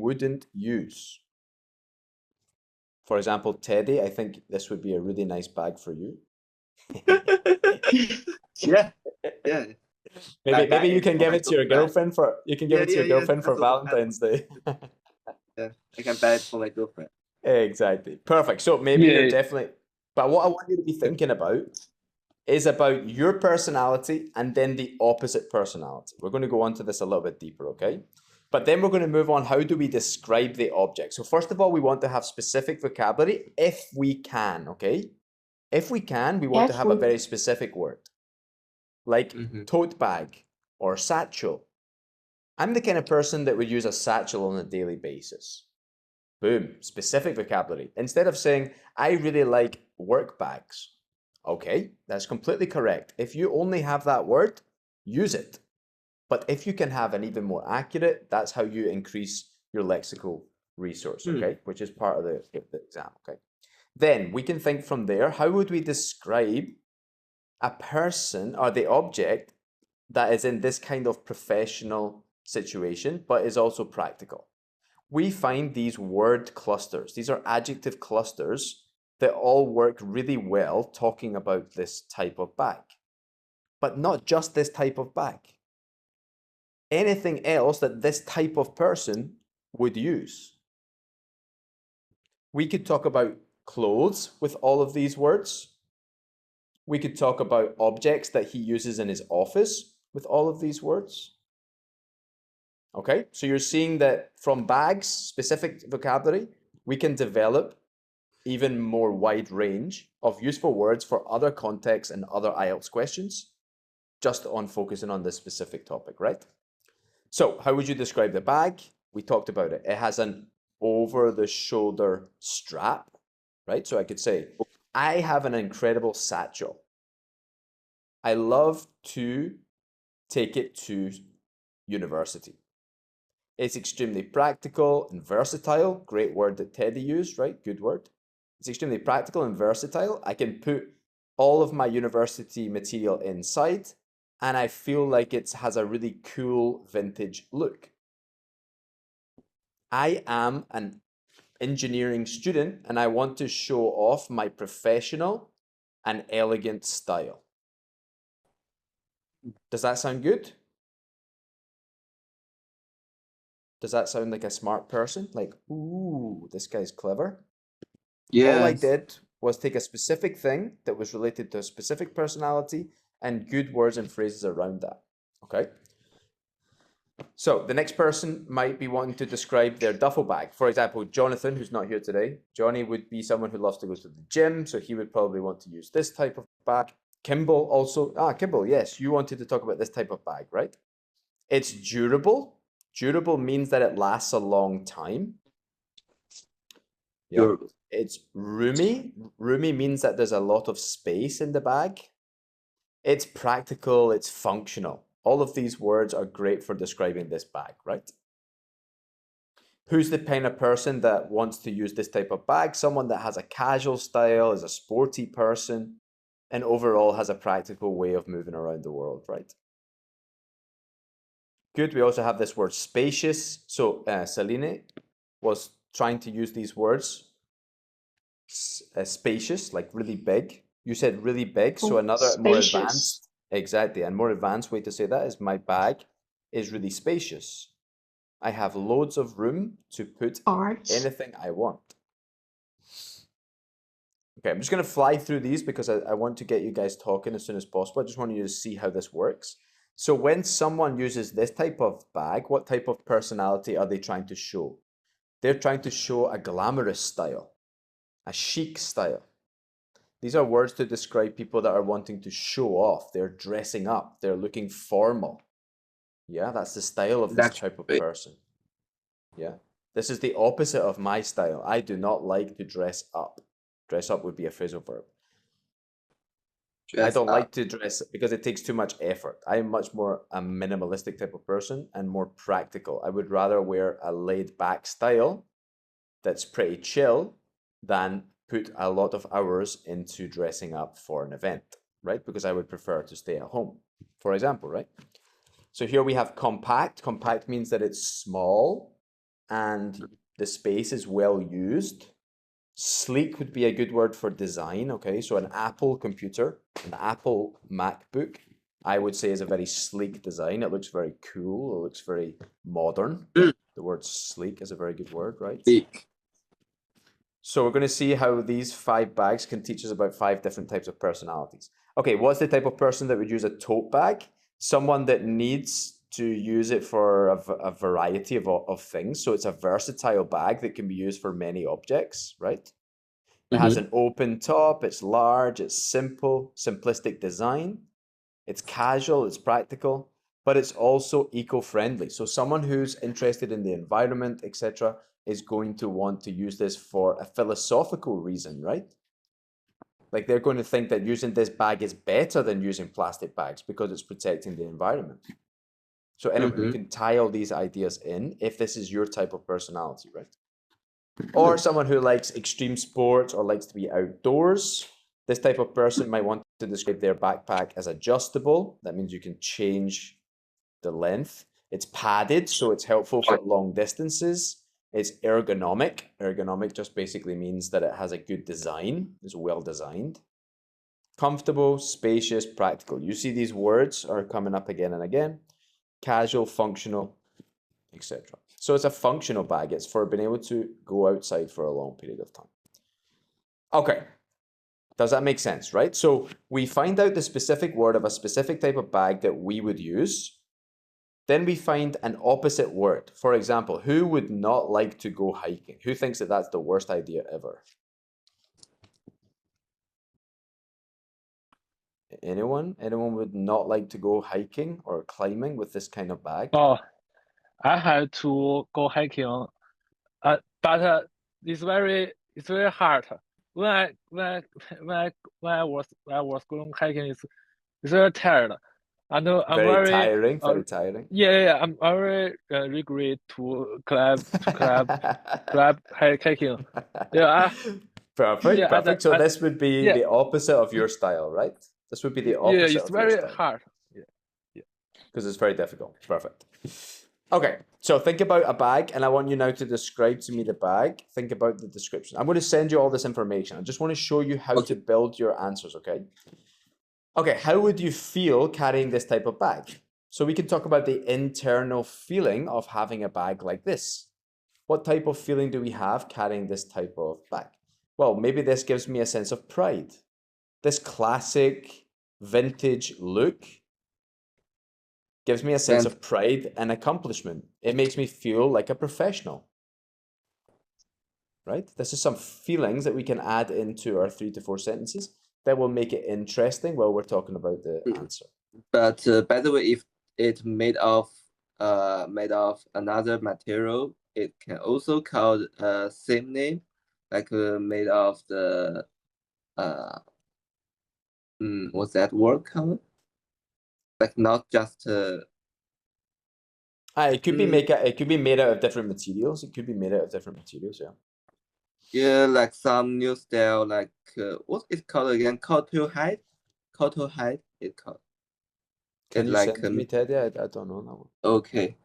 wouldn't use. For example, Teddy, I think this would be a really nice bag for you. Yeah, yeah. Maybe you can give it to your girlfriend for That's Valentine's Day. yeah, I can buy it for my girlfriend. Exactly. Perfect. So maybe you're definitely, but what I want you to be thinking about is about your personality and then the opposite personality. We're going to go on to this a little bit deeper, okay? But then we're going to move on. How do we describe the object? So first of all, we want to have specific vocabulary if we can, okay? If we can, we want to have a very specific word, like tote bag or satchel. I'm the kind of person that would use a satchel on a daily basis. Boom, specific vocabulary. Instead of saying, I really like work bags. Okay, that's completely correct. If you only have that word, use it. But if you can have an even more accurate, that's how you increase your lexical resource, okay? Which is part of the exam, okay? Then we can think from there, how would we describe a person or the object that is in this kind of professional situation, but is also practical? We find these word clusters. These are adjective clusters that all work really well talking about this type of bag. But not just this type of bag. Anything else that this type of person would use. We could talk about clothes with all of these words. We could talk about objects that he uses in his office with all of these words. Okay, so you're seeing that from bags, specific vocabulary, we can develop even more wide range of useful words for other contexts and other IELTS questions, just on focusing on this specific topic, right? So how would you describe the bag? We talked about it. It has an over-the-shoulder strap, right? So I could say, I have an incredible satchel. I love to take it to university. It's extremely practical and versatile. Great word that Teddy used, right? Good word. It's extremely practical and versatile. I can put all of my university material inside, and I feel like it has a really cool vintage look. I am an engineering student, and I want to show off my professional and elegant style. Does that sound good? Does that sound like a smart person? Like, ooh, this guy's clever. Yeah. All I did was take a specific thing that was related to a specific personality and good words and phrases around that. Okay. So the next person might be wanting to describe their duffel bag. For example, Jonathan, who's not here today. Johnny would be someone who loves to go to the gym, so he would probably want to use this type of bag. Kimball also, Kimball, yes, you wanted to talk about this type of bag, right? It's durable. Durable means that it lasts a long time. Yeah. Durable. It's roomy. Roomy means that there's a lot of space in the bag. It's practical, it's functional. All of these words are great for describing this bag, right? Who's the kind of person that wants to use this type of bag? Someone that has a casual style, is a sporty person, and overall has a practical way of moving around the world, right? Good. We also have this word spacious. So Celine was trying to use these words. Spacious, like really big. You said really big, so another spacious. More advanced, exactly, and more advanced way to say that is my bag is really spacious. I have loads of room to put anything I want. Okay, I'm just going to fly through these because I want to get you guys talking as soon as possible. I just want you to see how this works. So when someone uses this type of bag, what type of personality are they trying to show? They're trying to show a glamorous style, a chic style. These are words to describe people that are wanting to show off. They're dressing up. They're looking formal. Yeah, that's the style of this type of person. Yeah, this is the opposite of my style. I do not like to dress up. Dress up would be a phrasal verb. I don't like to dress because it takes too much effort. I am much more a minimalistic type of person and more practical. I would rather wear a laid back style that's pretty chill than put a lot of hours into dressing up for an event, right? Because I would prefer to stay at home, for example, right? So here we have compact. Compact means that it's small. and the space is well used. Sleek would be a good word for design, okay? So an Apple computer, an Apple MacBook, I would say is a very sleek design. It looks very cool. It looks very modern. The word sleek is a very good word, right? Sleek. So we're going to see how these 5 bags can teach us about 5 different types of personalities. Okay, what's the type of person that would use a tote bag? Someone that needs to use it for a variety of things. So it's a versatile bag that can be used for many objects, right? It has an open top, it's large, it's simple, simplistic design. It's casual, it's practical, but it's also eco-friendly. So someone who's interested in the environment, etc., is going to want to use this for a philosophical reason, right? Like they're going to think that using this bag is better than using plastic bags because it's protecting the environment. So anyway, you can tie all these ideas in if this is your type of personality, right? Or someone who likes extreme sports or likes to be outdoors. This type of person might want to describe their backpack as adjustable. That means you can change the length. It's padded, so it's helpful for long distances. It's ergonomic. Ergonomic just basically means that it has a good design, it's well designed. Comfortable, spacious, practical. You see these words are coming up again and again. Casual, functional, etc. So it's a functional bag. It's for being able to go outside for a long period of time. Okay, does that make sense, right? So we find out the specific word of a specific type of bag that we would use. Then we find an opposite word. For example, who would not like to go hiking? Who thinks that that's the worst idea ever? Anyone? Anyone would not like to go hiking or climbing with this kind of bag? Oh, I had to go hiking, but it's very hard. When I was going hiking, it's very tired. And I'm Very tiring, very tiring. Yeah, I'm very regret to climb hiking. Yeah, Perfect, yeah, perfect. So this would be yeah, the opposite of your style, right? This would be the yeah, opposite it's of your very style. hard. Yeah. Because it's very difficult. Perfect. Okay, so think about a bag, and I want you now to describe to me the bag. Think about the description. I'm going to send you all this information. I just want to show you how to build your answers, okay? Okay, how would you feel carrying this type of bag? So we can talk about the internal feeling of having a bag like this. What type of feeling do we have carrying this type of bag? Well, maybe this gives me a sense of pride. This classic vintage look gives me a sense of pride and accomplishment. It makes me feel like a professional, right? This is some feelings that we can add into our 3 to 4 sentences that will make it interesting while we're talking about the answer. But by the way, if it's made of another material, it can also called same name, like made of the what's that word called? Like not just it could be made out of different materials. It could be made out of different materials, yeah. Yeah, like some new style, like what is called again? Cotton hide. It called. Can you send to me, Teddy? I don't know that one. Okay.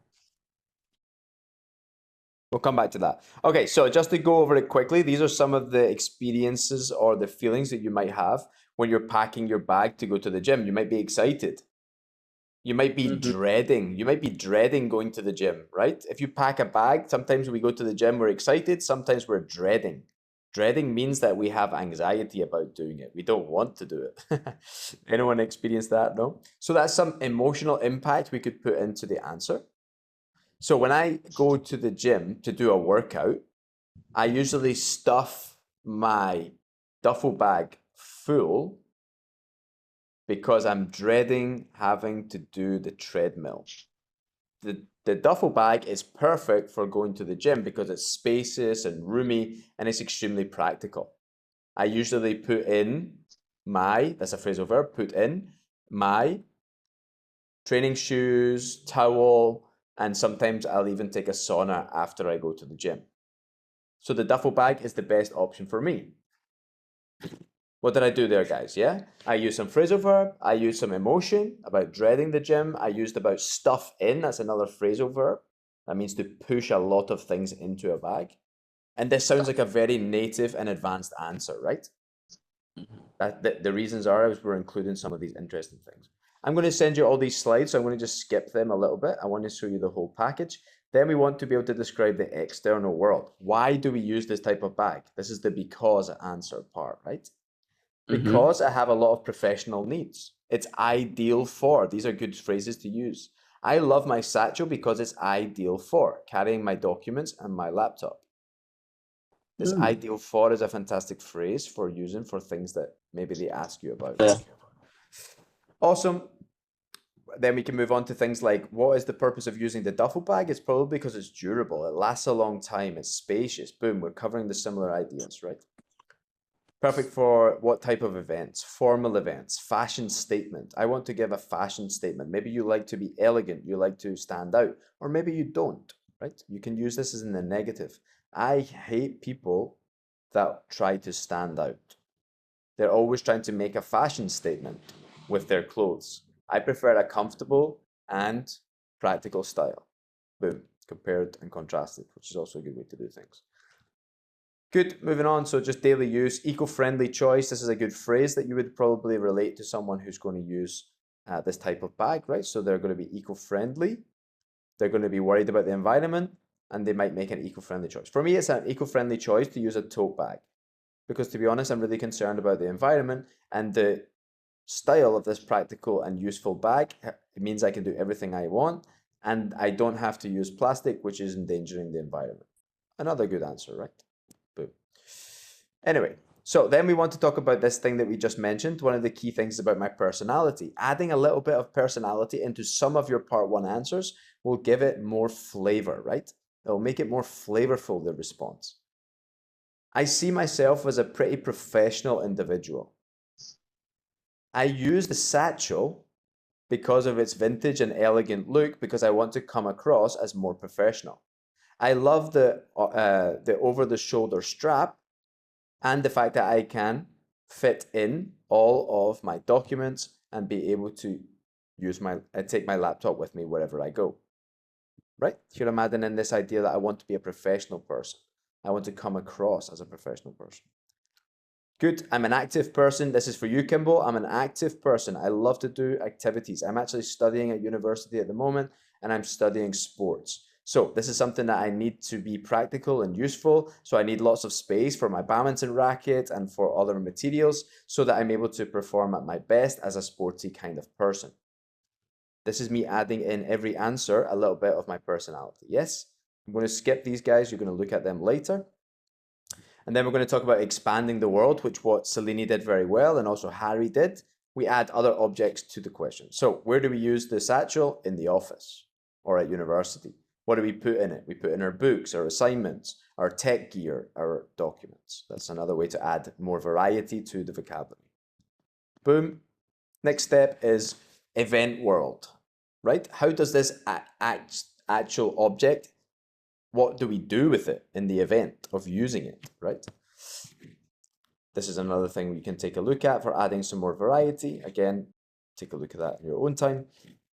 We'll come back to that. Okay, so just to go over it quickly, these are some of the experiences or the feelings that you might have when you're packing your bag to go to the gym. You might be excited. You might be dreading. You might be dreading going to the gym, right? If you pack a bag, sometimes we go to the gym, we're excited. Sometimes we're dreading. Dreading means that we have anxiety about doing it. We don't want to do it. Anyone experience that? No? So that's some emotional impact we could put into the answer. So when I go to the gym to do a workout, I usually stuff my duffel bag full because I'm dreading having to do the treadmill. The duffel bag is perfect for going to the gym because it's spacious and roomy and it's extremely practical. I usually put in that's a phrasal verb, put in my training shoes, towel, and sometimes I'll even take a sauna after I go to the gym. So the duffel bag is the best option for me. What did I do there, guys? Yeah, I used some phrasal verb. I used some emotion about dreading the gym. I used about stuff in. That's another phrasal verb. That means to push a lot of things into a bag. And this sounds like a very native and advanced answer, right? The reasons are is we're including some of these interesting things. I'm going to send you all these slides, so I'm going to just skip them a little bit. I want to show you the whole package. Then we want to be able to describe the external world. Why do we use this type of bag? This is the because answer part, right? Because I have a lot of professional needs. It's ideal for, these are good phrases to use. I love my satchel because it's ideal for carrying my documents and my laptop. This ideal for is a fantastic phrase for using for things that maybe they ask you about. Yeah. Awesome. Then we can move on to things like, what is the purpose of using the duffel bag? It's probably because it's durable. It lasts a long time. It's spacious. Boom, we're covering the similar ideas, right? Perfect for what type of events? Formal events, fashion statement. I want to give a fashion statement. Maybe you like to be elegant, you like to stand out, or maybe you don't, right? You can use this as in the negative. I hate people that try to stand out. They're always trying to make a fashion statement with their clothes. I prefer a comfortable and practical style. Boom, compared and contrasted, which is also a good way to do things. Good, moving on. So just daily use, eco-friendly choice. This is a good phrase that you would probably relate to someone who's going to use this type of bag, right? So they're going to be eco-friendly. They're going to be worried about the environment, and they might make an eco-friendly choice. For me, it's an eco-friendly choice to use a tote bag because, to be honest, I'm really concerned about the environment, and the style of this practical and useful bag. It means I can do everything I want, and I don't have to use plastic, which is endangering the environment. Another good answer, right? Boom. Anyway, so then we want to talk about this thing that we just mentioned. One of the key things about my personality. Adding a little bit of personality into some of your part one answers will give it more flavor, right? It'll make it more flavorful, the response. I see myself as a pretty professional individual. I use the satchel because of its vintage and elegant look, because I want to come across as more professional. I love the over-the-shoulder strap and the fact that I can fit in all of my documents and be able to use take my laptop with me wherever I go. Right? Here I'm adding in this idea that I want to be a professional person. I want to come across as a professional person. Good. I'm an active person. This is for you, Kimball. I'm an active person. I love to do activities. I'm actually studying at university at the moment, and I'm studying sports. So this is something that I need to be practical and useful. So I need lots of space for my badminton racket and for other materials so that I'm able to perform at my best as a sporty kind of person. This is me adding in every answer a little bit of my personality. Yes, I'm going to skip these guys. You're going to look at them later. And then we're going to talk about expanding the world, which what Selene did very well, and also Harry did. We add other objects to the question. So where do we use the satchel? In the office or at university. What do we put in it? We put in our books, our assignments, our tech gear, our documents. That's another way to add more variety to the vocabulary. Boom. Next step is event world, right? How does this actual object, what do we do with it in the event of using it, right? This is another thing we can take a look at for adding some more variety. Again, take a look at that in your own time.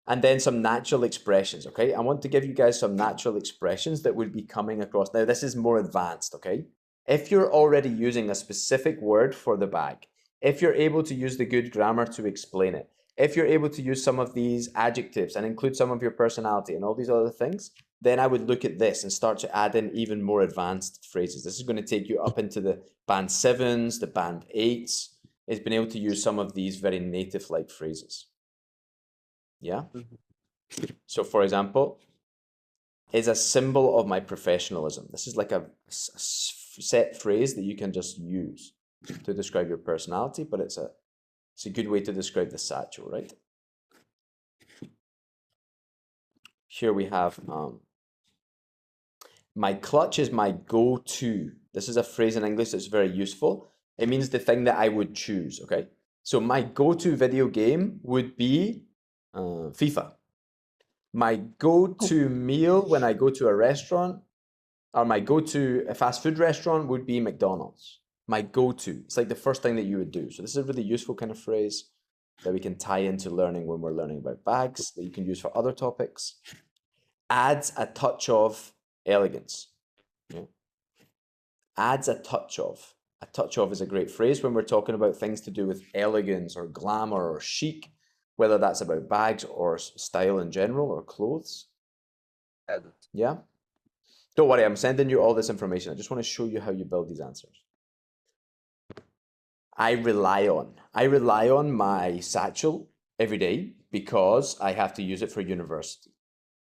And then some natural expressions, okay? I want to give you guys some natural expressions that would be coming across. Now, this is more advanced, okay? If you're already using a specific word for the bag, if you're able to use the good grammar to explain it, if you're able to use some of these adjectives and include some of your personality and all these other things, then I would look at this and start to add in even more advanced phrases. This is going to take you up into the band 7s, the band 8s. It's been able to use some of these very native-like phrases. Yeah? So, for example, is a symbol of my professionalism. This is like a set phrase that you can just use to describe your personality, but it's a good way to describe the satchel, right? Here we have my clutch is my go-to. This is a phrase in English that's very useful. It means the thing that I would choose, okay? So my go-to video game would be FIFA. My go-to meal when I go to a restaurant, or my go-to fast food restaurant would be McDonald's. My go-to. It's like the first thing that you would do. So this is a really useful kind of phrase that we can tie into learning when we're learning about bags that you can use for other topics. adds a touch of elegance. Yeah. Adds a touch of. A touch of is a great phrase when we're talking about things to do with elegance or glamour or chic, whether that's about bags or style in general or clothes. Yeah? Don't worry, I'm sending you all this information. I just want to show you how you build these answers. I rely on my satchel every day because I have to use it for university.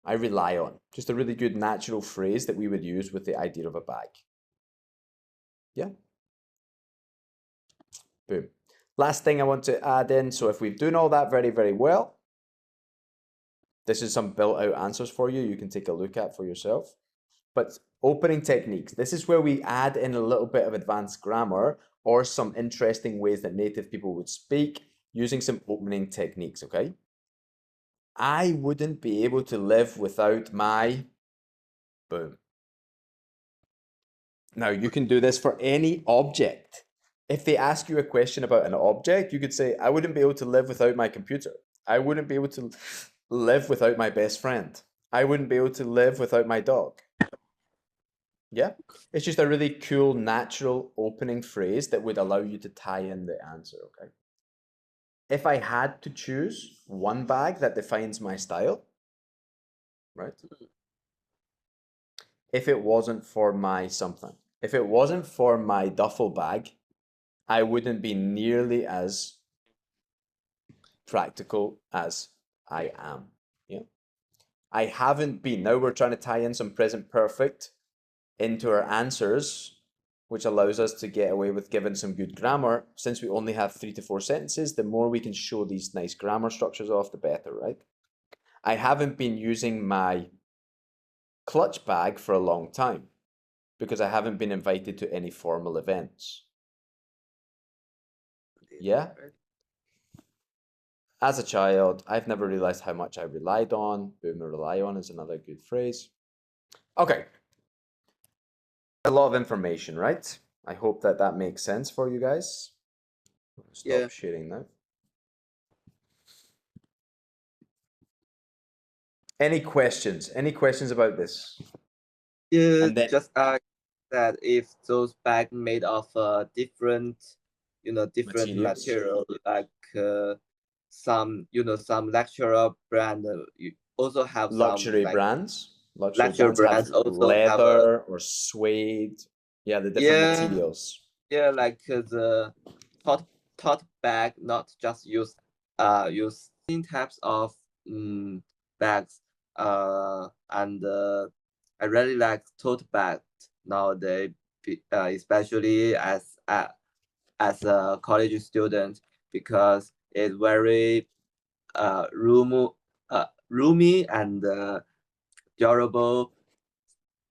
I rely on. Just a really good natural phrase that we would use with the idea of a bag. Yeah? Boom. Last thing I want to add in, so if we've done all that very, very well, this is some built out answers for you. You can take a look at for yourself. But opening techniques, this is where we add in a little bit of advanced grammar or some interesting ways that native people would speak using some opening techniques, okay? I wouldn't be able to live without my boom. Now, you can do this for any object. If they ask you a question about an object, you could say, I wouldn't be able to live without my computer. I wouldn't be able to live without my best friend. I wouldn't be able to live without my dog. Yeah, it's just a really cool, natural opening phrase that would allow you to tie in the answer, okay? If I had to choose one bag that defines my style, right? If it wasn't for my something, if it wasn't for my duffel bag, I wouldn't be nearly as practical as I am. Yeah. I haven't been. Now we're trying to tie in some present perfect into our answers, which allows us to get away with giving some good grammar. Since we only have 3 to 4 sentences, the more we can show these nice grammar structures off, the better, right? I haven't been using my clutch bag for a long time because I haven't been invited to any formal events. Yeah? As a child, I've never realized how much I relied on. Boom, rely on is another good phrase. Okay. A lot of information, right? I hope that that makes sense for you guys. Stop sharing now. Any questions? Any questions about this? Yeah, And then, just ask that if those bags made of different, different material, like some, some lecturer brand, you also have luxury some brands. Luxury brands have also leather or suede. Yeah, the different materials. Yeah, like the tote bag, not just use types of bags. And I really like tote bags nowadays, especially as a college student, because it's very roomy and durable.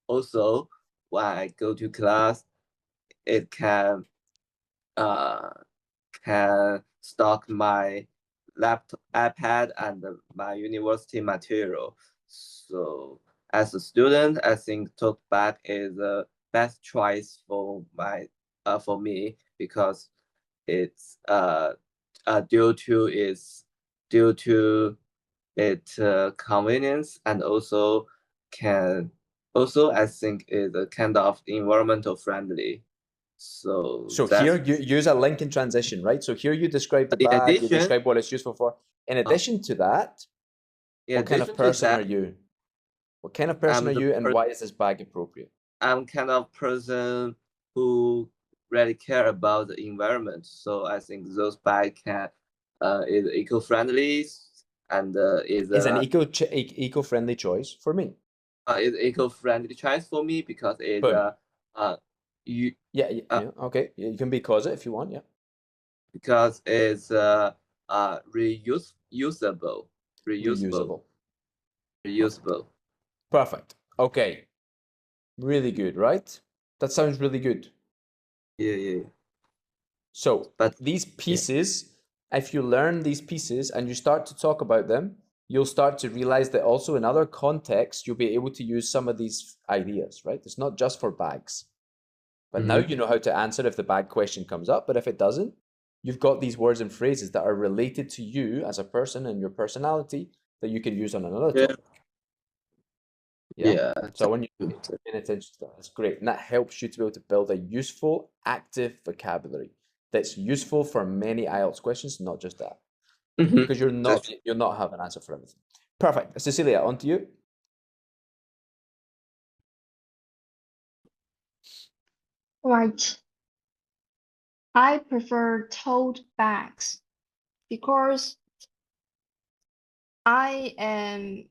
Also, when I go to class, it can stock my laptop, iPad, and my university material. So as a student, I think tote bag is the best choice for me, because it's due to its convenience, and also I think is a kind of environmental friendly. So here you use a link in transition, right? So here you describe the bag, you describe what it's useful for. In addition to that, what kind of person are you? What kind of person are you, and why is this bag appropriate? I'm kind of person who really care about the environment. So I think those bags is eco-friendly, and is an eco-friendly choice for me. Is eco-friendly choice for me because it's okay, you can be cause it if you want, yeah. Because it's reusable. Perfect. Okay. Really good, right? That sounds really good. Yeah. So, but these pieces, if you learn these pieces and you start to talk about them, you'll start to realize that also in other contexts, you'll be able to use some of these ideas, right? It's not just for bags. But now you know how to answer if the bag question comes up. But if it doesn't, you've got these words and phrases that are related to you as a person and your personality that you can use on another topic. Yeah. So I want you to pay attention to that. That's great. And that helps you to be able to build a useful, active vocabulary that's useful for many IELTS questions, not just that. Because you'll not have an answer for everything. Perfect. Cecilia, on to you. Right. I prefer tote bags because I am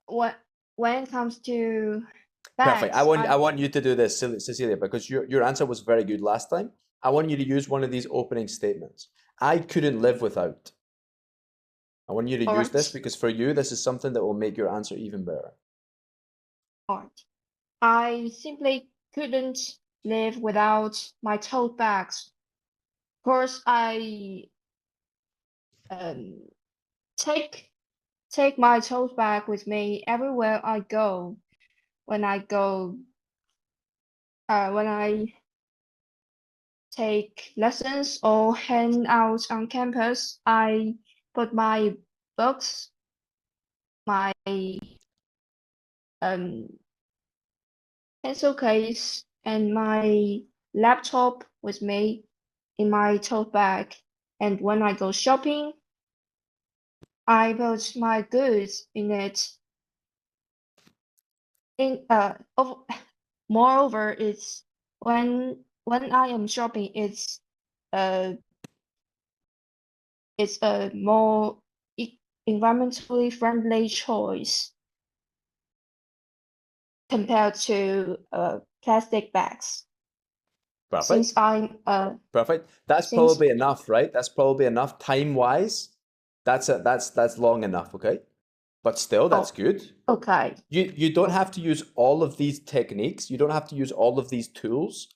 when it comes to bags. Perfect. I want you to do this, Cecilia, because your answer was very good last time. I want you to use one of these opening statements. I couldn't live without. I want you to use this because for you, this is something that will make your answer even better. Alright. I simply couldn't live without my tote bags. Of course, I take my tote bag with me everywhere I go. When I take lessons or hang out on campus, I put my books, my pencil case, and my laptop with me in my tote bag. And when I go shopping, I put my goods in it. Moreover, it's when I am shopping, it's a more environmentally friendly choice compared to plastic bags. Perfect. Since I'm perfect. That's probably enough, right? That's probably enough time-wise. That's long enough, okay? But still, that's good. Okay. You don't have to use all of these techniques. You don't have to use all of these tools.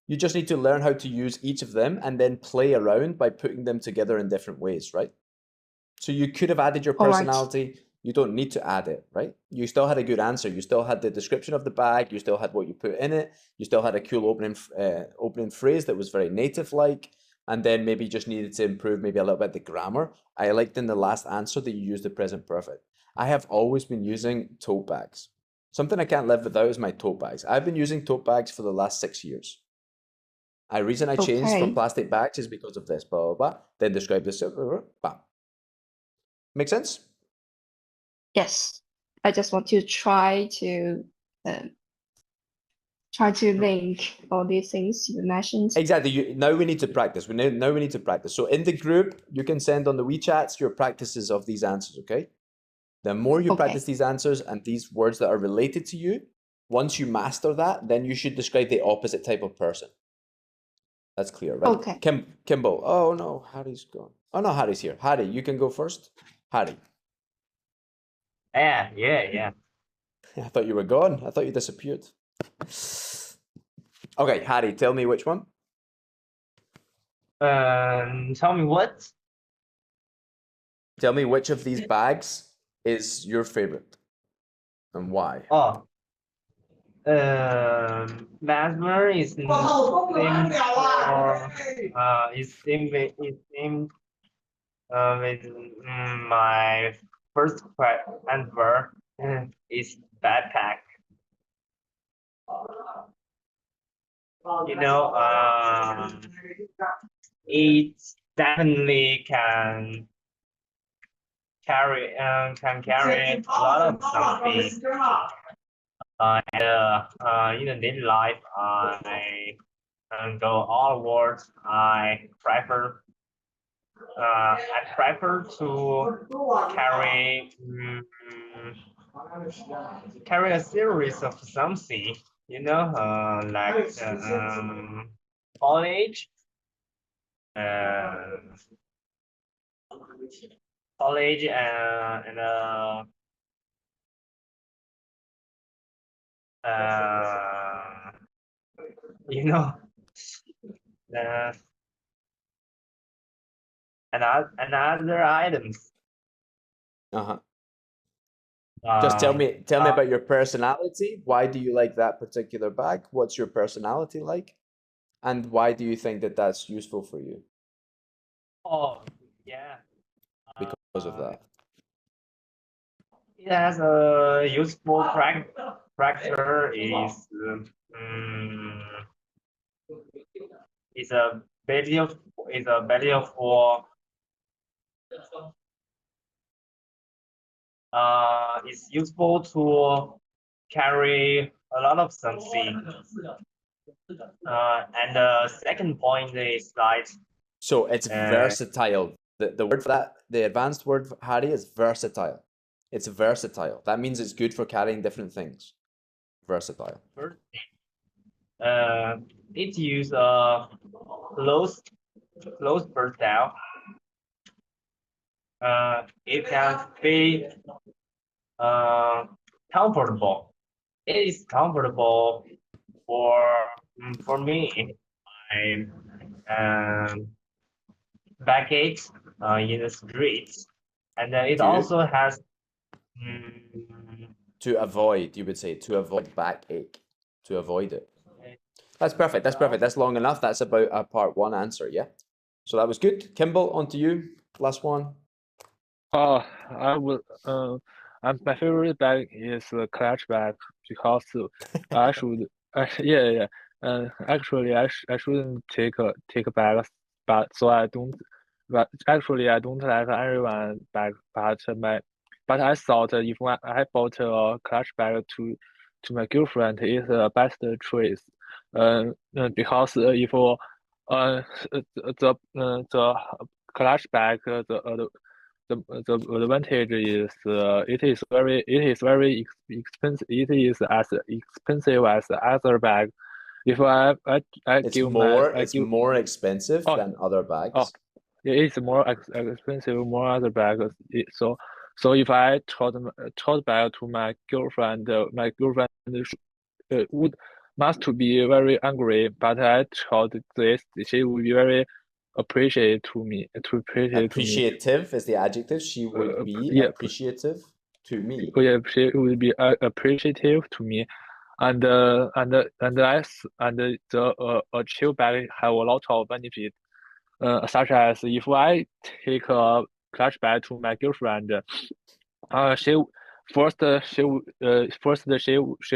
You just need to learn how to use each of them and then play around by putting them together in different ways, right? So you could have added your personality. Right. You don't need to add it, right? You still had a good answer. You still had the description of the bag. You still had what you put in it. You still had a cool opening phrase that was very native-like. And then maybe you just needed to improve maybe a little bit the grammar. I liked in the last answer that you used the present perfect. I have always been using tote bags. Something I can't live without is my tote bags. I've been using tote bags for the last 6 years. The reason I changed from plastic bags is because of this, blah, blah, blah. Then describe this, bam. Make sense? Yes. I just want to try to link all these things you mentioned. Exactly. Now we need to practice. Now we need to practice. So in the group, you can send on the WeChats your practices of these answers, okay? The more you practice these answers and these words that are related to you, once you master that, then you should describe the opposite type of person. That's clear, right? Okay. Kimball. Oh no, Harry's gone. Oh no, Harry's here. Harry, you can go first. Harry. Yeah. I thought you were gone. I thought you disappeared. Okay, Harry, tell me which one. Tell me what? Tell me which of these bags is your favorite and why. Oh, Mesmer is themed for is themed with my first answer is backpack. You know, it definitely can carry a lot of something. In the daily life, I go all words. I prefer to carry a series of something. You know, like college, and you know, and other items. Just tell me about your personality. Why do you like that particular bag? What's your personality like? And why do you think that that's useful for you? Oh, yeah. Because of that. it has a useful character is a value for it's useful to carry a lot of something. And the second point is like so it's versatile. The word for that, the advanced word, Harry, is versatile. It's versatile. That means it's good for carrying different things. Versatile. It use closed versatile. It can be comfortable. It is comfortable for me. I baggage in the streets, and it also has to avoid. You would say to avoid backache, to avoid it. That's perfect. That's perfect. That's long enough. That's about a part one answer. Yeah. So that was good. Kimball, on to you. Last one. I would. My favorite bag is the clutch bag because I should. Yeah. Actually, I shouldn't take bags, but so I don't. But actually, I don't like everyone bag. But I thought if I bought a clutch bag to my girlfriend, it's the best choice. Because if the clutch bag the advantage is it is very expensive. It is as expensive as the other bag. If I it's give more expensive than other bags. It's more expensive, more other bags. So if I told bag to my girlfriend, would must to be very angry. But I told this, she would be very appreciative to me. Appreciative is the adjective. She would be appreciative to me. Yeah, she would be appreciative to me, and the chill bag have a lot of benefits. Such as if I take a clutch bag to my girlfriend, she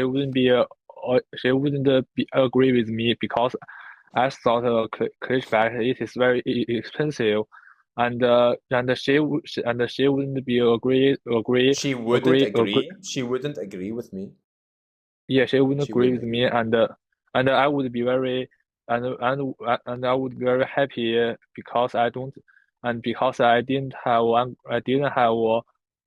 wouldn't be agree with me because I thought a clutch bag it is very expensive, and she wouldn't be agree. She wouldn't agree. She wouldn't agree with me. Yeah, she wouldn't agree with me, and I would be very and I would be very happy because I don't and because I didn't have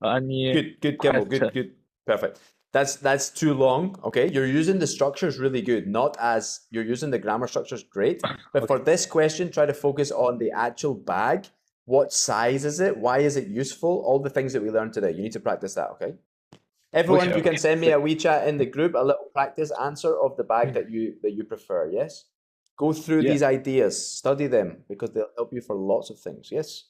any good Kimball, good, perfect. That's too long. Okay, you're using the structures really good. Not as you're using the grammar structures great, but for this question, try to focus on the actual bag. What size is it? Why is it useful? All the things that we learned today. You need to practice that. Okay. Everyone, you can send me a WeChat in the group, a little practice answer of the bag that you prefer. Yes. Go through these ideas, study them because they'll help you for lots of things. Yes.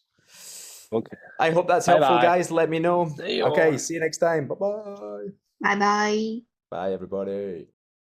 Okay. I hope that's helpful, guys. Let me know. See you. Okay. See you next time. Bye-bye. Bye-bye. Bye, everybody.